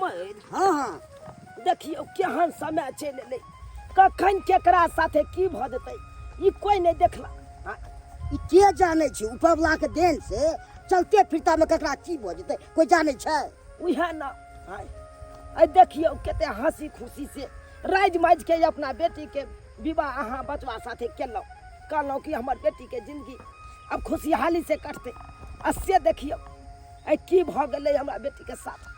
समय हाँ हाँ देखियो केहन समय चलि एलै कखन केकरा साथे की भऽ जेतै ई कोई नहीं देखला। ई के जाने छै ऊपरवला के देन से चलते फिरता में ककरा की भऽ जेतै कोई जाने छै? उहे ना आई देखियो कते हंसी खुशी से राज माज के अपना बेटी के विवाह अहाँ बचवा साथे केलौ कहलौ कि हमर बेटी के जिंदगी अब खुशहाली से कटते आ से देखियो आई की भऽ गेलै हमरा बेटी के साथ।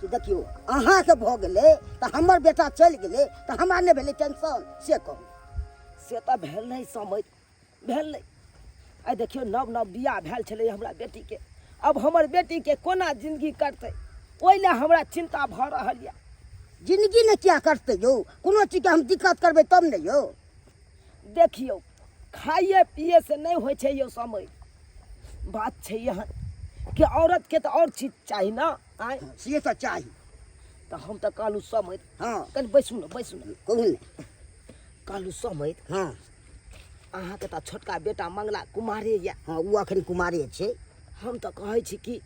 कि देखियो अहाँ के भऽ गेलै तऽ हमर बेटा चलि गेलै तऽ हमरा नहि भेलै टेंशन से कहू। से तऽ भेल नहीं समझ भेल नहीं। आई देखियो नव नव बियाह भेल छलै हमरा बेटी के अब हमर बेटी के कोना जिंदगी कटतै ओइ ले हमरा चिंता भऽ रहल यऽ। जिंदगी ने क्या करते यौ कोनो चीज के हम दिक्कत करबै तब ने यौ। देखियो खाइए पिए से नहीं होइ छै यौ समय बात छै यहाँ कि औरत के तो और चीज चाहिए ना आय से तो चाही। तो हम तो कहलू समय हाँ कनि बैसू ना कहू ने कहलू समय हाँ अहाँ के तो छोटका बेटा मंगला कुमारे या हाँ वो अखन कुमारे छै। हम तो कहै छी कि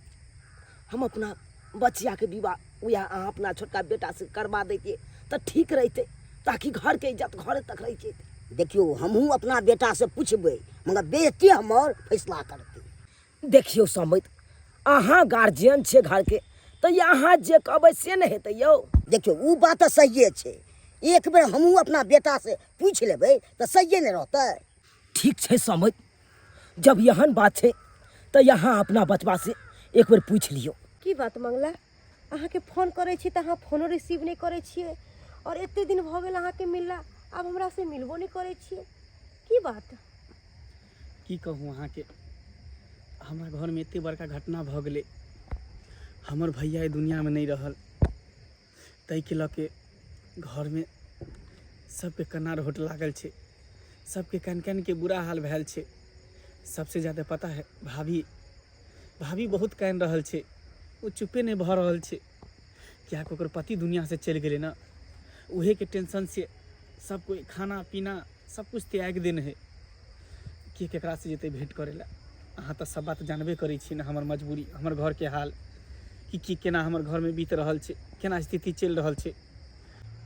हम अपना बचिया के विवाह वह अहाँ अपना छोटका बेटा से करवा देतिए तो ठीक रहते ताकि घर के इज्जत घरे तक रह जेतै। देखियो हमहूँ अपना बेटा से पूछबै मगर बेटी हमर फैसला करतै। देखियो समय अहाँ गार्जियन छे घर के तो यहाँ जे कहबै से नहीं हेतै यौ। देखियो वो बात तो सहिए छै एक बेर हमहूँ अपना बेटा से पूछ लेबै तो सहिए नहीं रहतै। ठीक छै समय जब यहन बात छै तो यहाँ अपना बचवा से एक बेर पूछ लियो। की बात मंगला अहाँ के फोन करे छी त अहाँ फोनो रिसीव नहीं करे छिए और एते दिन भ गेल अहाँ के मिलला अब हमरा से मिलबो नहीं करे छिए की बात? की कहूँ अहाँ के हमरा घर में एते बड़का घटना भ गेलै हमर भैया दुनिया में नहीं रहल तै के लके घर में सबके कन्ना रोट लागल छै सबके कान कान के बुरा हाल भेल छै। सबसे ज़्यादा पता है भाभी बहुत कान रहल छै वो चुपे नहीं भऽ रहल छै क्या ओकर पति दुनिया से चल गेलै ना उहे के टेंशन से सब कोई खाना पीना सब कुछ त्याग देने है के केकरा से जेते भेंट करे ला। अहाँ तो सब बात जानबे करै छी ना हमर मजबूरी हमर घर के हाल कि केना हमर घर में बीत रहल छै केना स्थिति चल रहल छै।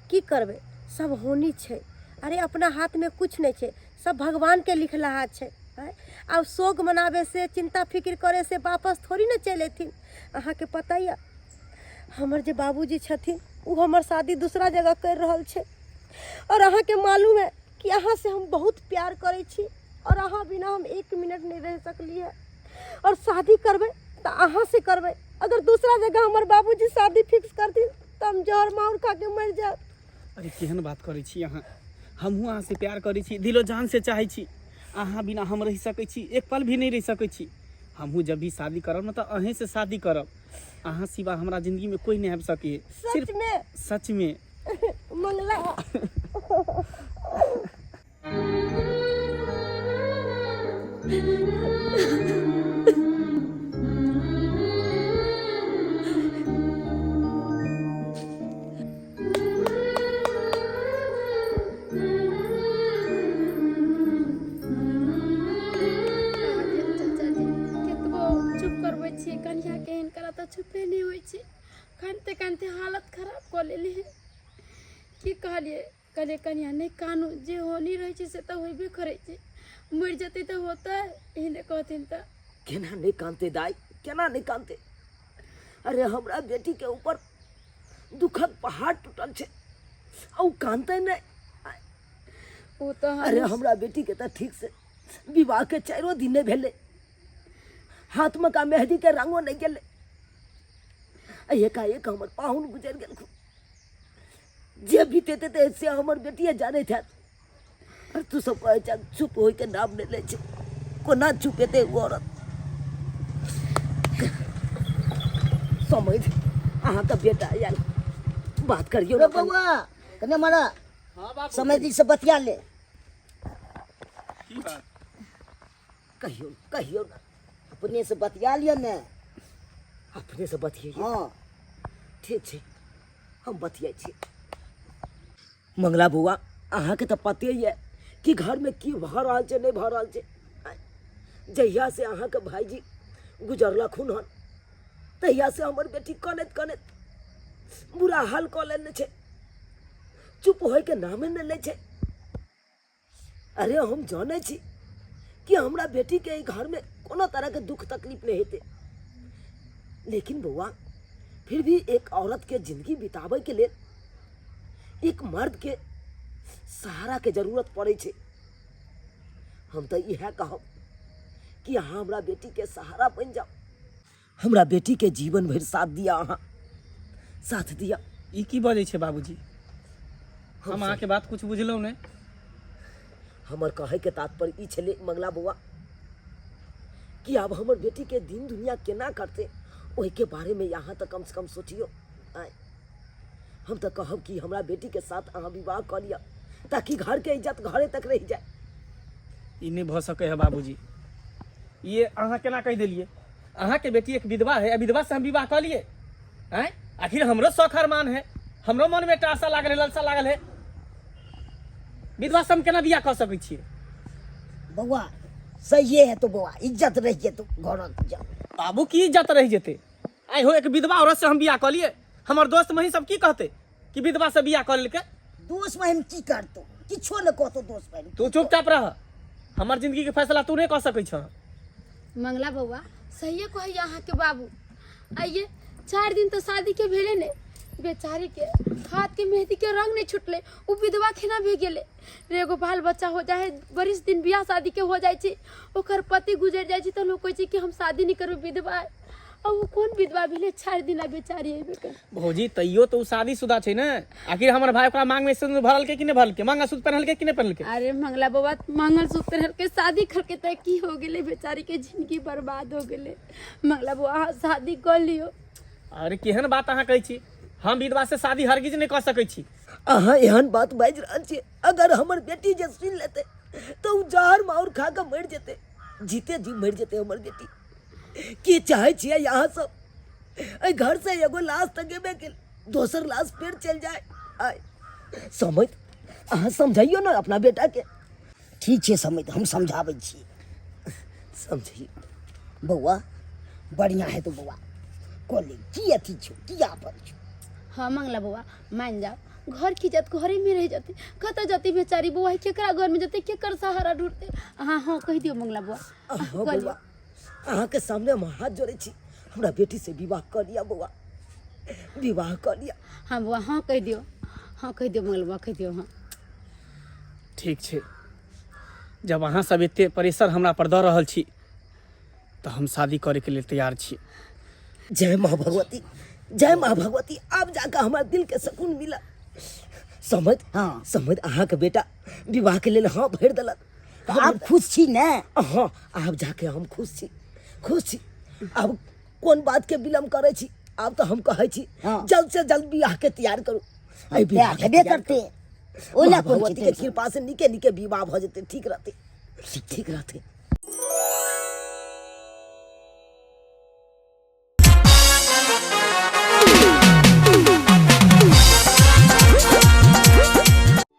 की करबे सब होनी छै अरे अपना हाथ में कुछ नहीं छै सब भगवान के लिखला हाथ छै। अब शोक मनावे से चिंता फिक्र करे से वापस थोड़ी ना चल एथिन। अहाँ के पता है हमर जे बाबूजी छथिन वो हमर शादी दूसरा जगह कर रहल छै और अहाँ के मालूम है कि अहाँ से हम बहुत प्यार करे छी और अहाँ बिना हम एक मिनट नहीं रह सकली है और शादी करबे तो अहाँ से करबे अगर दूसरा जगह हमर बाबूजी शादी फिक्स कर दिन तो हम जहर माहुर खा के मर जाब। अरे केहन बात करै छी अहाँ हमहूँ अहाँ से प्यार करै छी दिलो जान से चाहै छी अहाँ बिना हम रह सकै छी एक पल भी नहीं रह सकै छी। हमहूँ जब भी शादी करब ना तो अहें से शादी करब अहाँ सिवा हमरा जिंदगी में कोई नहीं आबि सके सच में सच में मंगला कन्या केहन करा तो छुपे नहीं होई छै कानते कानते हालत खराब कर लेली है की कहलिए कले कन्या नहीं कानू जे होनी रहे छै से तो होबे करे छै मर जते तो होता एहने कहथिन त केना नहीं कानते दाई केना नहीं कानते। अरे हमरा बेटी के ऊपर दुखद पहाड़ टूटल छै औ कानते नहीं। ओ तो अरे हमरा बेटी के तो ठीक से विवाह के 4 दिन नहीं भेले हाथ में का मेहंदी के रंगो नहीं गेले एकाएक हमर पाहुन गुजर गेल जे बीतेते ते से हमर बेटिए जाने थे और तू सब कहे चल चुप होई के नाम नहीं ले छै कोना चुपेते वो औरत समझ अहाँ का बेटा यार बात करियो रे बउआ कने मारा हां बाबू समय दी से बतिया ले की बात कहियो ना अपने से बतिया लिया ने अपने से बतिये। हाँ ठीक छै हम बतियाई छी। मंगला बउआ अहाँ के तो पते ही है कि घर में की भऽ रहल छै नहीं भऽ रहल छै। जहिया से अहाँ के भाईजी गुजरलखुन हन तहिया से हमर बेटी कनैत कनैत बुरा हाल कऽ लेने छै, चुप होय के नामे न लै छै। अरे हम जानै छी कि हमरा बेटी के घर में कोनो तरह के दुख तकलीफ नहीं हेते, लेकिन बउआ फिर भी एक औरत के जिंदगी बितावे के लिए एक मर्द के सहारा के जरूरत पड़े छै। हम तो यह कहब कि अहाँ हमरा बेटी के सहारा बन जाओ, हमरा बेटी के जीवन भर साथ दिया, अहाँ साथ दिया। ई की बजै छै बाबूजी? हम अहाँके बात कुछ बुझलहुँ नहीं। हमर कहे के तात्पर्य ई छले मंगला बउआ कि अब हमर बेटी के दिन दुनिया केना करते ओहि के बारे में यहाँ तक कम से कम सोचियो। आय हम तो कहब कि हमरा बेटी के साथ अहाँ विवाह कर लिया, ताकि घर के इज्जत घरे तक रह जाए। ई नहीं भ सके है बाबूजी। ये अहाँ केना कह दिलिए? अहाँ के बेटी एक विधवा है, विधवा से हम विवाह कर लिए? आय आखिर हमरो शौक अरमान है, हमरो मन में एकटा आशा लागल है, लालसा लागल है। विधवा से हम केना बियाह कर सकै छियै? बउआ सही है तो बउआ इज्जत रह जेतो घर जा। बाबू की इज्जत रह जेते? आय हो एक विधवा औरत से हम बियाह कर लिए, हमर दोस्त मही सब की कहते कि विधवा से बियाह कर लेके? दोस्त में हम की करतो, किछो न कहतो दोस्त में। तू चुपचाप रह, हमर जिंदगी के फैसला तू नहीं कर सकै छ। मंगला बउआ सहिए कही अहाँ के बाबू। आइए 4 दिन तो शादी के भेले ने, बेचारी के हाथ के मेहंदी के रंग नहीं छुटले, उ विधवा खेना भे गेले। रे एगो बाल बच्चा हो जाए, बरिस दिन बियाह शादी के हो जाए छी, ओकर पति गुजर जाए छी, तो लोग कहै छी कि हम शादी नहीं करब, विधवा है। और वो कौन विधवा भेले? 4 दिन बेचारी है बेकर। भौजी तैयो तो शादीशुदा छै ने। आखिर हमर भाई ओकरा मांग में सिंदूर भरल के कि नहीं भरल के, मंगलसूत्र पहनल के कि नहीं पहनल के? अरे मंगला बउआ मंगलसूत्र पहन के शादी करके तो की हो गेले, बेचारी के जिंदगी बर्बाद हो गेले। मंगला बउआ अहाँ शादी कर लियो। अरे केहन बात अहाँ कहै छी? हम विधवा से शादी हरगिज नहीं कर सकै छी। अहाँ एहन बात बाजि रहल छियै, अगर हमर बेटी जे सुन लेते तो उ जहर माउर खा के मर जेते, जीते जी मर जेते हमर बेटी। की चाहे छियै यहाँ सब? एहि घर से एगो लाश तऽ गेबे केल, दोसर लाश फेर चल जाए। आय समझ, अहाँ समझाइयो ना अपना बेटा के। ठीक छै समझ, हम समझाबै छी। समझिए बउआ बढ़िया है तो बउआ कोले की अथी छो, की आपन छो। हाँ मंगला बउआ मान जाओ, घर की इज्जत घरे में रह जाते, कत जाती बेचारी बउआ, केकरा घर में जाते, केकर सहारा ढूंढते। हाँ हाँ कह दियो मंगला बउआ। हाँ बउआ, अहाँ के सामने हम हाथ जोड़े छी, हमरा बेटी से विवाह कर लिया बउआ, विवाह कर लिया। हाँ बउआ हाँ कह दियो, हाँ कह दियो मंगला बउआ कह दियो। हाँ ठीक छै, जब अहाँ सब एते प्रेशर हमरा पर दऽ रहल छी तो हम शादी करे के लिए तैयार छी। जय माँ भगवती, जय माँ भगवती। अब जाकर हमारा दिल के सुकून मिला। समझ, हाँ समझ अहाँ के बेटा विवाह के लिए हाँ भर दिलक। तो आप खुश छी ने? हाँ अब जाके हम खुश छी, खुश छी। अब कौन बात के विलम्ब करे छी? अब तो हम कहे छी हाँ। जल्द से जल्द विवाह के तैयार करू। हम विवाह के हेबे तैयार करते करू। ओला माँ कोन भगवती के चिंता? कृपा से निके निके विवाह भ जेते, ठीक रहते, ठीक रहते।